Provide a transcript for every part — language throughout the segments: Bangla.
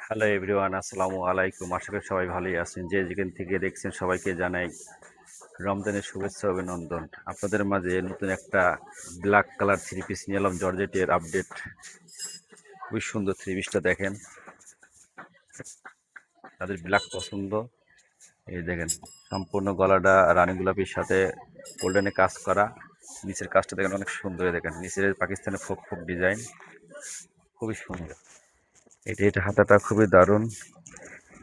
হ্যালো এভরিওয়ান, আসসালামু আলাইকুম। আশা করি সবাই ভালোই আছেন। যে যেখান থেকে দেখছেন সবাইকে জানাই রমজানের শুভেচ্ছা অভিনন্দন। আপনাদের মাঝে নতুন একটা ব্ল্যাক কালার থ্রি পিস নিয়ে এলাম, জর্জেটের আপডেট। খুবই সুন্দর থ্রি পিসটা দেখেন, তাদের ব্ল্যাক পছন্দ। এই দেখেন, সম্পূর্ণ গলাটা রানী গোলাপির সাথে গোল্ডেনে কাজ করা। নিচের কাজটা দেখেন অনেক সুন্দর। দেখেন নিচের পাকিস্তানের ফোক ফোক ডিজাইন, খুবই সুন্দর। এটা হাতাটা খুবই দারুণ।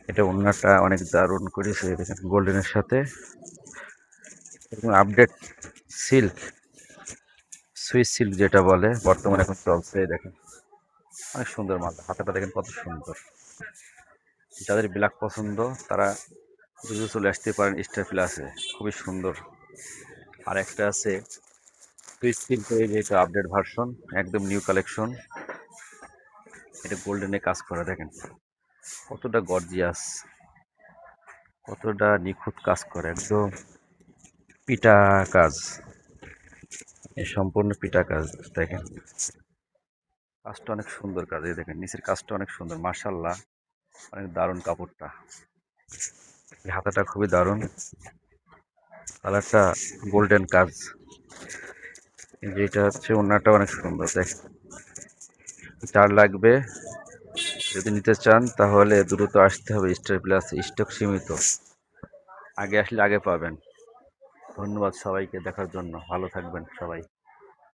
এটা ওড়নাটা অনেক দারুণ করেছে, দেখেন গোল্ডেনের সাথে আপডেট সিল্ক, সুইস সিল্ক যেটা বলে বর্তমানে এখন চলছে। এই দেখেন অনেক সুন্দর মাল, হাতাটা দেখেন কত সুন্দর। যাদের ব্ল্যাক পছন্দ তারা দ্রুত চলে আসতে পারেন স্টার প্লাসে, খুবই সুন্দর। আর একটা আছে সুইস সিল্কের, যেটা আপডেট ভার্সন, একদম নিউ কালেকশন। এটা গোল্ডেনে কাজ করা, দেখেন কতটা গর্জিয়াস, কতটা নিখুঁত কাজ করে, একদম পিটা কাজ। এই সম্পূর্ণ পিটা কাজ, দেখেন কাজটা অনেক সুন্দর কাজ। এই দেখেন নিচের কাজটা অনেক সুন্দর, মার্শাল্লাহ, অনেক দারুণ কাপড়টা। এই হাতাটা খুবই দারুণ, কালারটা গোল্ডেন কাজ। যেটা হচ্ছে ওড়নাটা অনেক সুন্দর, দেখেন। যার লাগবে, যদি নিতে চান তাহলে দ্রুত আসতে হবে স্টার প্লাস, স্টক সীমিত, আগে আসলে আগে পাবেন। ধন্যবাদ সবাইকে দেখার জন্য, ভালো থাকবেন সবাই।